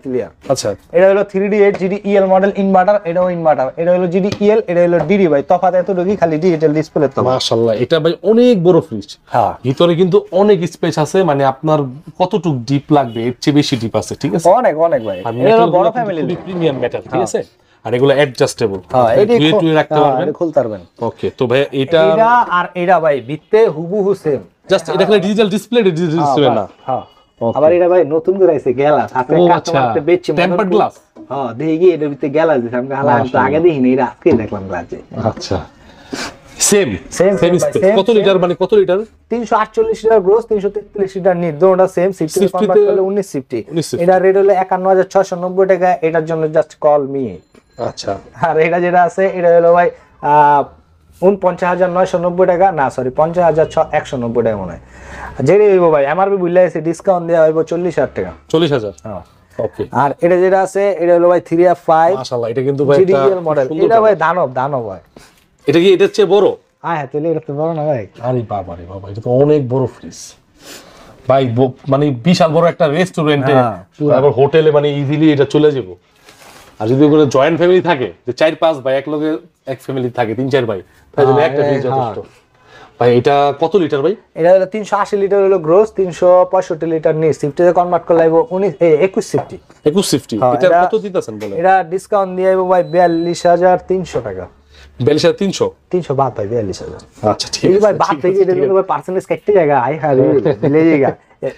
আচ্ছা, এটা হলো 3D HDD EL model inverter, এটাও ইনভার্টার, এটা হলো GD EL, এটা হলো DD ভাই, তফাৎ এতটুকুই খালি ডিজিটাল ডিসপ্লে। তো মাশাআল্লাহ, এটা ভাই অনেক বড় ফ্রিজ, ভিতরে কিন্তু অনেক স্পেস আছে, মানে আপনার কতটুকু ডিপ লাগবে এর চেয়ে বেশি ডিপ আছে। ঠিক আছে, অনেক অনেক ভাই, এটা বড় ফ্যামিলি প্রিমিয়াম মেটাল। ঠিক আছে, আর এগুলো অ্যাডজাস্টেবল, এটা রাখতে পারবেন, খুলতে পারবেন। ওকে, তো ভাই এটা আর এটা ভাই ভিতরে হুবহু সেম, জাস্ট এটা খালি ডিজিটাল ডিসপ্লে, ডিজিটাল ডিসপ্লে না। হ্যাঁ, আবার এটা ভাই নতুন করে আইছে গ্লাস, আজকে কাস্টমারতে বেচছে টেম্পারড গ্লাস। হ্যাঁ, দেখি এর ভিতরে গ্লাস দিছে, আমি হালা আমি তো আগে দেখিনি, এটা আজকে দেখলাম গ্লাসে। আচ্ছা, সেম স্পেস। কত লিটার, মানে কত litre? 348 litre gross, 343 litre net, দুটোটা সেম। সিফটি কনভার্ট করলে 19 সিফটি। এটা রেট হলো 51,690 টাকা, এটার জন্য জাস্ট কল মি। আচ্ছা, আর এটা যেটা আছে এটা হলো ভাই 49,990 টাকা, না সরি 50,190 টাকা মনে হয়। যেটা হইব ভাই এমআরপি বুঝলে আছে, ডিসকাউন্ট দেওয়া হইব 40,000 টাকা। 40,000, হ্যাঁ ওকে। আর এটা যেটা আছে এটা হলো ভাই 3F5 মাশাআল্লাহ, এটা কিন্তু ভাই একটা মডেল, এটা ভাই দানব ভাই। এটা কি এটার চেয়ে বড়? হ্যাঁ, তাহলে এটা তো বড় না ভাই। আরে বাবা রে বাবা, এটা তো অনেক বড় ফ্রিজ ভাই, মানে বিশাল বড় একটা রেস্টুরেন্টে আবার হোটেলে মানে ইজিলি এটা চলে যাব। আর যদি কোনো জয়েন্ট ফ্যামিলি থাকে, যে 4-5 ভাই এক লগে এক ফ্যামিলি থাকে, 3-4 ভাই, তাহলে একটা ফ্রিজ যথেষ্ট ভাই। এটা কত লিটার ভাই? এটা হলো 380 লিটার হলো গ্রোস, 365 লিটার নিট, সিফটিতে কনভার্ট করলে আইবো 21 সিফটি। 21 সিফটি। এটা কত দিতেছেন বলেন? এটা ডিসকাউন্ট দিয়ে আইবো ভাই 42,300 টাকা। 42,300? 300 বাদ ভাই, 42,000। আচ্ছা, ঠিক আছে ভাই, বাদ থেকে এটা কিন্তু ভাই পার্সেন্টেজ কাটতে জায়গা আই হারে মিলে জায়গা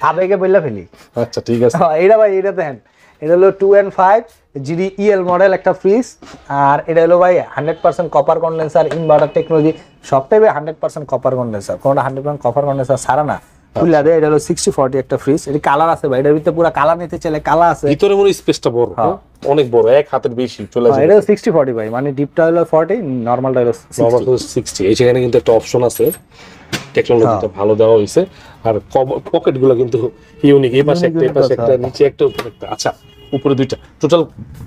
আবেগে বললা ফেলি। আচ্ছা, ঠিক আছে। এটা ভাই এটা দেন, এটা হলো 2N5 GD EL মডেল একটা ফ্রিজ, আর এটা হলো ভাই 100% কপার কন্ডেন্সার ইনভার্টার টেকনোলজি, সবটাই ভাই 100% কপার কন্ডেন্সার, কোনটা 100% কপার কন্ডেন্সার ছাড়া না। খুলে দেয়, এটা হলো 60/40 একটা ফ্রিজ, এটা কালার আছে ভাই, এটার ভিতরে পুরো কালার নিতে চাইলে কালার আছে, ভিতরে মনে স্পেসটা বড়, অনেক বড়, এক হাতের বেশি চলে যায়। এটা 60/40 ভাই, মানে ডিপটা হলো 40, নরমালটা হলো 60। এই যেখানে কিন্তু একটা অপশন আছে, টেকনোলজিটা ভালো দেওয়া হয়েছে, আর পকেটগুলো কিন্তু ইউনিক, এই পাশে একটা, এই পাশে একটা, নিচে একটা, উপরে একটা। আচ্ছা, উপরে দুইটা। টোটাল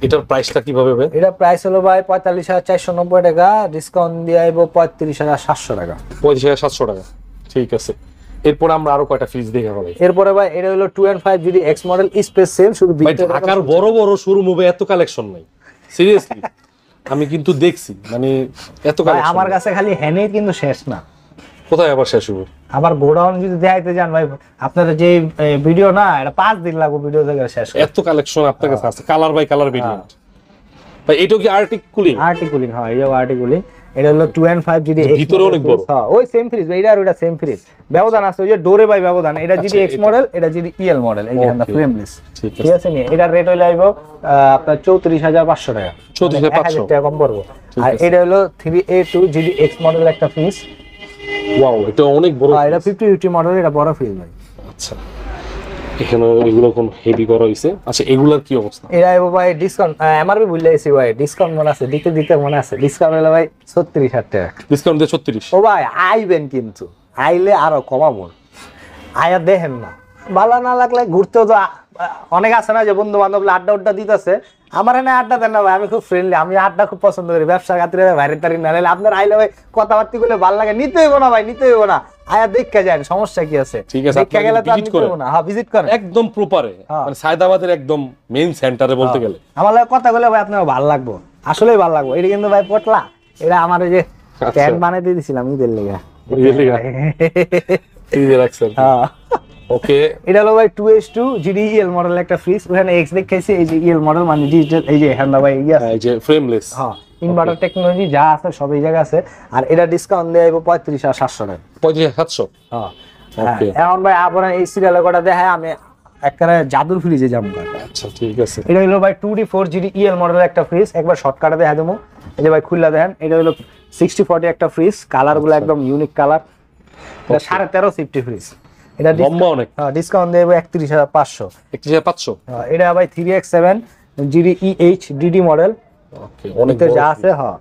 এটার প্রাইসটা কিভাবে হবে? এটা প্রাইস হলো ভাই 45,490 টাকা, ডিসকাউন্ট দিয়ে আইবো 35,700 টাকা। 35,700 টাকা, ঠিক আছে। এরপর আমরা আরো কয়টা ফ্রিজ দেখা হবে? এরপরে ভাই এটা হলো 2N5 GD X model, space same, শুধু ঢাকার বড় বড় শোরুম হবে এত কালেকশন নাই, সিরিয়াসলি আমি কিন্তু দেখছি, মানে এত কালেকশন আমার কাছে খালি হ্যানে কিন্তু শেষ না, কোথায় আবার শেষ হবে? আবার গোডাউন যদি দেখাইতে যান ভাই, আপনাদের যে ভিডিও না, এটা 5 দিন লাগবে ভিডিও থেকে শেষ। এত কালেকশন আপনার কাছে আছে, কালার বাই কালার ভেরিয়েন্ট ভাই। এটা কি আর্টিক কুলিং? আর্টিক কুলিং, হ্যাঁ, এই আর্টিক কুলিং। এটা হলো 2N5 GD X, ভিতরে অনেক বড়। হ্যাঁ, ওই সেম ফ্রিজ ভাই, এটা আর ওটা সেম ফ্রিজ, ব্যবধান আছে ওই যে ডোরে ভাই ব্যবধান। এটা GD X মডেল, এটা GD EL মডেল, এই যে ফ্রেমলেস। ঠিক আছে নি, এটা রেট হইলো আইবো আপনার 34,500 টাকা, 34,500 টাকা কম পড়বো। আর এটা হলো 3A2 GD X মডেল একটা ফ্রিজ। ওয়াও, এটা অনেক বড়। এটা 50/50 মডেল, এটা বড় ফ্রিজ ভাই। আচ্ছা, এখানে এগুলো কোন হেভি করা হইছে। আচ্ছা, এগুলার কি অবস্থা? এটা আইবো ভাই ডিসকাউন্ট, এমআরপি ভুলে গেছি ভাই, ডিসকাউন্ট মনে আছে, দিতে মনে আছে, ডিসকাউন্ট হলো ভাই 36,000 টাকা। ডিসকাউন্ট দিয়ে 36? ও ভাই আইবেন, কিন্তু আইলে আরো কমাবো, আয়া দেখেন না, ভালো না লাগলে ঘুরতেও তো অনেক আছে না, যে বন্ধু বান্ধব আড্ডা দিতেছে, আমার এনে আড্ডা দেন না ভাই, আমি খুব ফ্রেন্ডলি, আমি আড্ডা খুব পছন্দ করি, ব্যবসা খাতিরে বাইরে তারি না হলে আপনার আইলে ভাই কথাবার্তা গুলো ভালো লাগে, নিতে হইব না ভাই, নিতে হইব না, আয়া দেখা যায়, সমস্যা কি আছে? ঠিক আছে, দেখা গেলে তো নিতে হইব না। হ্যাঁ ভিজিট করেন একদম প্রপারে, মানে সায়দাবাদের একদম মেইন সেন্টারে বলতে গেলে। আমার লাগে কথা বলে ভাই আপনার ভালো লাগবো, আসলেই ভালো লাগবো। এটা কিন্তু ভাই পটলা, এটা আমার ওই যে প্যান্ট বানাইতে দিছিলাম ঈদের লেগে, হ্যাঁ ওকে। এটা হলো ভাই 2H2 GDEL মডেল একটা ফ্রিজ, ওখানে এক্স দেখাইছে, এই যে EL মডেল মানে ডিজিটাল, এই যে হ্যান্ডা ভাই এই যে ফ্রেমলেস, হ্যাঁ ইনভার্টার টেকনোলজি যা আছে সব এই জায়গা আছে। আর এটা ডিসকাউন্ট দেয়া হইব 35,700 টাকা, 35,700। হ্যাঁ এখন ভাই আপনারা এই সিরিয়ালে কটা দেখায় আমি একবারে জাদুর ফ্রিজে যাবো। আচ্ছা ঠিক আছে। এটা হলো ভাই 2D4 GDEL মডেল একটা ফ্রিজ, একবার শর্টকাটে দেখা দেবো। এই যে ভাই খুললা দেখেন, এটা হলো 60/40 একটা ফ্রিজ, কালার গুলো একদম ইউনিক কালার, এটা 13.5 সিফটি ফ্রিজ, এটা অনেক ডিসকাউন্ট দেব 31,500। 31,500। এটা ভাই 3X7 GDEH DD মডেল, ওকে অনেক যা আছে। হ্যাঁ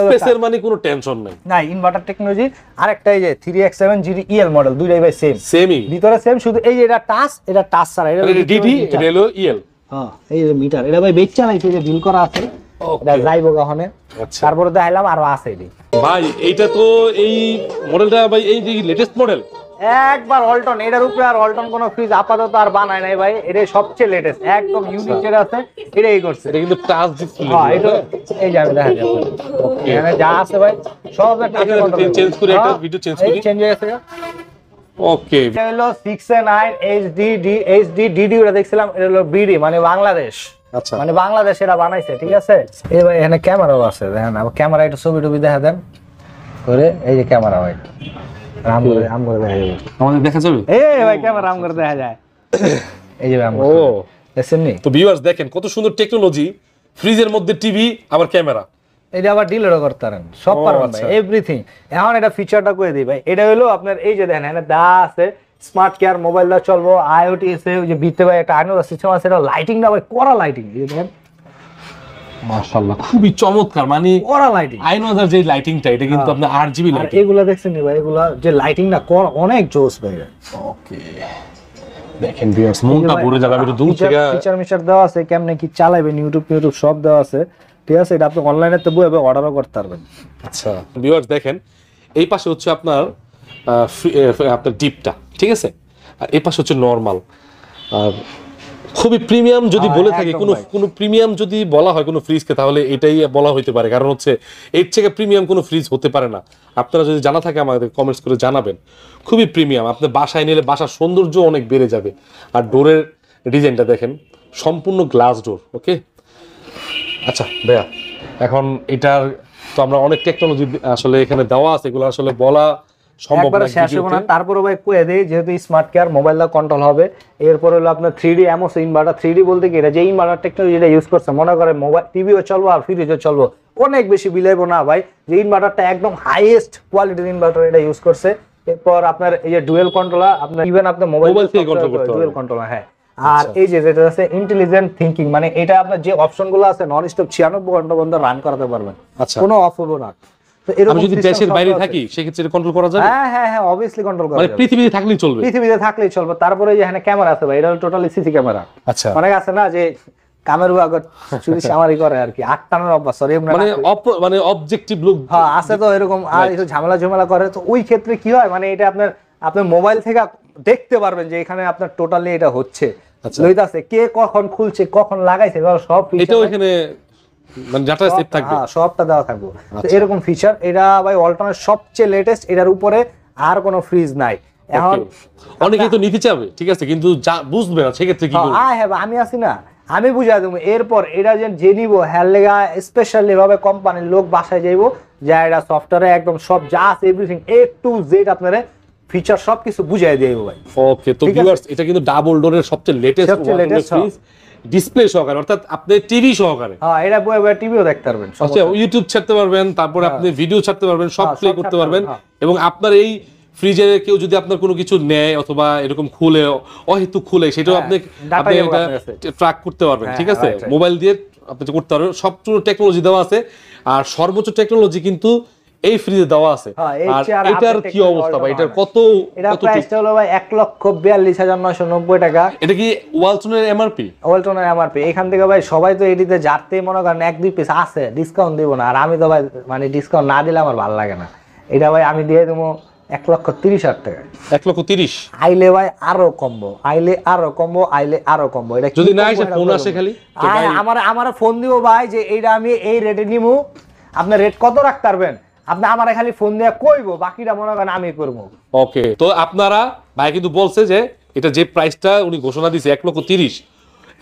স্পেসের মানে কোনো টেনশন নাই, না ইনভার্টার টেকনোলজি। আরেকটা এই যে 3X7 GDEL মডেল, দুইটাই ভাই সেমই ভিতরে সেম, শুধু এই যে এটা টাচ ছাড়া, এটা ডিডি, এটা হলো ইএল। হ্যাঁ এই যে মিটার, এটা ভাই বেচা লাইছে, যে বিল করা আছে, এটা যাইবো কখনে। আচ্ছা তারপরে দেখাইলাম আরো আছে এটি ভাই, এইটা তো এই মডেলটা ভাই এই যে লেটেস্ট মডেল একবার অলটন, এটার উপরে আর অলটন কোন ফ্রিজ আপাতত আর বানায় নাই ভাই, এটাই সবচেয়ে লেটেস্ট, একদম ইউনিক যেটা আছে এটাই করছে। এটা কিন্তু টাচ ডিসপ্লে, হ্যাঁ এটা এই যে আমি দেখা যাচ্ছে এখানে যা আছে ভাই সব চেঞ্জ করে একটা ভিডিও চেঞ্জ করি, চেঞ্জ হয়ে গেছে। ওকে এটা হলো 6A9 HD DD, ওটা দেখছিলাম, এটা হলো BD মানে বাংলাদেশ, আচ্ছা মানে বাংলাদেশ এটা বানাইছে, ঠিক আছে। এই ভাই এখানে ক্যামেরাও আছে, দেখেন আবার ক্যামেরা, একটু ছবি টবি দেখা দেন করে, এই যে ক্যামেরা ভাই রাম করে দেখা যাবে, আমাদের দেখা যাবে, এই ভাই ক্যামেরা রাম করে দেখা যায়, এই যে রাম। ও দেখছেন নি? তো ভিউয়ার্স দেখেন কত সুন্দর টেকনোলজি, ফ্রিজের মধ্যে টিভি আবার ক্যামেরা, এটা আবার ডিলেটও করতে পারেন, সব পারবেন ভাই, এভরিথিং। এখন এটা ফিচারটা কই দিই ভাই, এটা হলো আপনার এই যে দেখেন এখানে দা আছে, স্মার্ট কেয়ার মোবাইল দা চলবো, IoT আছে, ওই যে ভিতরে ভাই একটা আইনোর সিস্টেম আছে, এটা লাইটিংটা ভাই কড়া লাইটিং, এই যে দেখেন মাশাআল্লাহ খুবই চমৎকার, মানে কড়া লাইটিং, আইনোজার যে লাইটিংটা এটা কিন্তু আপনার RGB আর লাইটিং, এগুলা দেখছেন নি ভাই, এগুলা যে লাইটিংটা অনেক জোস ভাই। ওকে দেখেন ভিউয়ার্স মনটা ভরে যাবে, আমি একটু দূর থেকে ফিচার দেওয়া আছে, কেমনে কি চালাবেন, ইউটিউব সব দেওয়া আছে, ঠিক আছে। এটা আপনি অনলাইনে তো বইবে অর্ডারও করতে পারবেন। আচ্ছা ভিউয়ার্স দেখেন, এই পাশে হচ্ছে আপনার আপনার ডিপটা, ঠিক আছে, আর এই পাশে হচ্ছে নরমাল। আর খুবই প্রিমিয়াম যদি বলে থাকি, কোনো প্রিমিয়াম যদি বলা হয় কোনো ফ্রিজকে, তাহলে এটাই বলা হইতে পারে, কারণ হচ্ছে এর থেকে প্রিমিয়াম কোনো ফ্রিজ হতে পারে না। আপনারা যদি জানা থাকে আমাদের কমেন্টস করে জানাবেন, খুবই প্রিমিয়াম, আপনি বাসায় নিলে বাসার সৌন্দর্য অনেক বেড়ে যাবে। আর ডোরের ডিজাইনটা দেখেন, সম্পূর্ণ গ্লাস ডোর, ওকে। আচ্ছা ভাইয়া, এখন এটার তো আমরা অনেক টেকনোলজি আসলে এখানে দেওয়া আছে, এগুলো আসলে বলা সম্ভব না, শেষ হবে না। তারপরে ভাই কয়ে দেই, যেহেতু স্মার্ট কেয়ার মোবাইল দা কন্ট্রোল হবে, এরপর হলো আপনার 3D এমওস ইনভার্টার। 3D বলতে কি, এটা যে ইনভার্টার টেকনোলজি এটা ইউজ করছে, মনে করে মোবাইল টিভিও চলবো আর ফ্রিজও চলবো, অনেক বেশি বিলাইবো না ভাই, যে ইনভার্টারটা একদম হাইয়েস্ট কোয়ালিটির ইনভার্টার এটা ইউজ করছে। এরপর আপনার এই যে ডুয়েল কন্ট্রোলার, আপনার ইভেন আপনার মোবাইল থেকে কন্ট্রোল করতে পারবেন, ডুয়েল কন্ট্রোলার। হ্যাঁ আর এই যে যেটা আছে ইন্টেলিজেন্ট থিংকিং, মানে এটা আপনার যে অপশনগুলো আছে নন স্টপ 96 ঘন্টা পর্যন্ত রান করাতে পারবেন, কোনো অফ হবে না। তো এরকম আমি যদি দেশের বাইরে থাকি সেক্ষেত্রে কন্ট্রোল করা যাবে? হ্যাঁ অবভিয়াসলি কন্ট্রোল করা যাবে, মানে পৃথিবীতে থাকলেই চলবে, পৃথিবীতে থাকলেই চলবে। তারপরে যে এখানে ক্যামেরা আছে ভাই, এটা টোটালি সিসি ক্যামেরা। আচ্ছা অনেক আছে না যে ক্যামেরা আগত চুরি চামারি করে আর কি, আটটানোর অভ্যাস, সরি মানে অবজেক্টিভ লুক, হ্যাঁ আছে তো এরকম, আর একটু ঝামেলা করে। তো ওই ক্ষেত্রে কি হয়, মানে এটা আপনার মোবাইল থেকে দেখতে পারবেন যে এখানে আপনার টোটালি এটা হচ্ছে, লইতাছে কে কখন খুলছে কখন লাগাইছে, সব এটাও এখানে মানে ডাটা সেভ থাকবে, হ্যাঁ সবটা দেওয়া থাকবে। তো এরকম ফিচার এটা ভাই অলটনের সবচেয়ে লেটেস্ট, এটার উপরে আর কোনো ফ্রিজ নাই। এখন অনেকেই তো নিতে চাবে, ঠিক আছে, কিন্তু বুঝবে না সেক্ষেত্রে কি করবে? আমি আছি না, আমি বুঝাই দেবো। এরপর এটা যে নিবো হ্যার লেগা স্পেশালি ভাবে কোম্পানির লোক বাসায় যাইবো, যা এটা সফটওয়্যারে একদম সব যা আছে এভরিথিং A to Z আপনারা ফিচার সবকিছু বুঝাই দিয়ে দেবো ভাই। ওকে, তো ভিউয়ার্স এটা কিন্তু ডাবল ডোরের সবচেয়ে লেটেস্ট ফ্রিজ, ডিসপ্লে সহকারে, অর্থাৎ আপনি টিভি সহকারে, হ্যাঁ এটা বয়ে টিভিও দেখতে পারবেন, আচ্ছা ইউটিউব ছাড়তে পারবেন, তারপর আপনি ভিডিও ছাড়তে পারবেন, সব প্লে করতে পারবেন। এবং আপনার এই ফ্রিজে কেউ যদি আপনার কোনো কিছু নেয় অথবা এরকম খুলে অহেতুক খুলে, সেটাও আপনি এটা ট্র্যাক করতে পারবেন, ঠিক আছে, মোবাইল দিয়ে আপনি করতে পারবেন, সবচেয়ে টেকনোলজি দেওয়া আছে। আর সর্বোচ্চ টেকনোলজি কিন্তু এই ফ্রিজে দেওয়া আছে। আর এটার কি অবস্থা ভাই, এটার কত এটা প্রাইসটা হলো ভাই 1,42,990 টাকা। এটা কি ওয়ালটনের এমআরপি? ওলটনের এমআরপি। এখান থেকে ভাই সবাই তো এডিতে যাতে মনে করেন 1-2 পিস আছে, ডিসকাউন্ট দিব না। আর আমি তো ভাই মানে ডিসকাউন্ট না দিলে আমার ভালো লাগে না। এটা ভাই আমি দিয়ে দেবো 1,30,000 টাকা। 1,30,000 আইলে ভাই আরো কমবো, আইলে আরো কমবো, আইলে আরো কমবো। এটা যদি না এসে ফোন আসে খালি আমার ফোন দিব ভাই যে এইটা আমি এই রেটে নিবো, আপনার রেট কত রাখতে পারবেন, আপনি আমার খালি ফোন দিয়ে কইবো, বাকিটা মনে করেন আমি করবো। ওকে, তো আপনারা ভাই কিন্তু বলছে যে এটা যে প্রাইসটা উনি ঘোষণা দিয়েছে 1,30,000,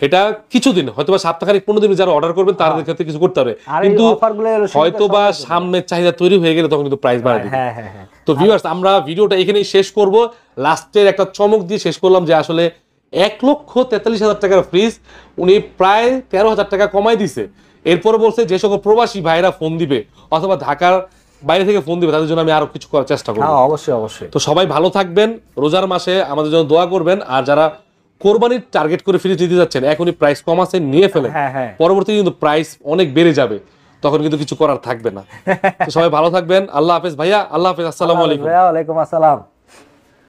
এটা কিছুদিন হয়তো বা সপ্তাহখানিক 15 দিন যারা অর্ডার করবেন তাদের ক্ষেত্রে কিছু করতে হবে, কিন্তু হয়তো বা সামনে চাহিদা তৈরি হয়ে গেলে তখন কিন্তু প্রাইস বাড়াবে। তো ভিউয়ার্স, আমরা ভিডিওটা এখানেই শেষ করব। লাস্টের একটা চমক দিয়ে শেষ করলাম যে আসলে 1,43,000 টাকার ফ্রিজ উনি প্রায় 13,000 টাকা কমাই দিছে। এরপরে বলছে যে সকল প্রবাসী ভাইরা ফোন দিবে অথবা ঢাকার বাইরে থেকে ফোন দিবে তাদের জন্য আমি আরো কিছু করার চেষ্টা করব। অবশ্যই অবশ্যই। তো সবাই ভালো থাকবেন, রোজার মাসে আমাদের জন্য দোয়া করবেন। আর যারা কোরবানির টার্গেট করে ফ্রিজ দিতে যাচ্ছেন, এখনই প্রাইস কম আছে, নিয়ে ফেলেন। পরবর্তীতে কিন্তু প্রাইস অনেক বেড়ে যাবে, তখন কিন্তু কিছু করার থাকবে না। তো সবাই ভালো থাকবেন। আল্লাহ হাফেজ ভাইয়া, আল্লাহ হাফেজ, আসসালামু আলাইকুম। ওয়া আলাইকুম আসসালাম।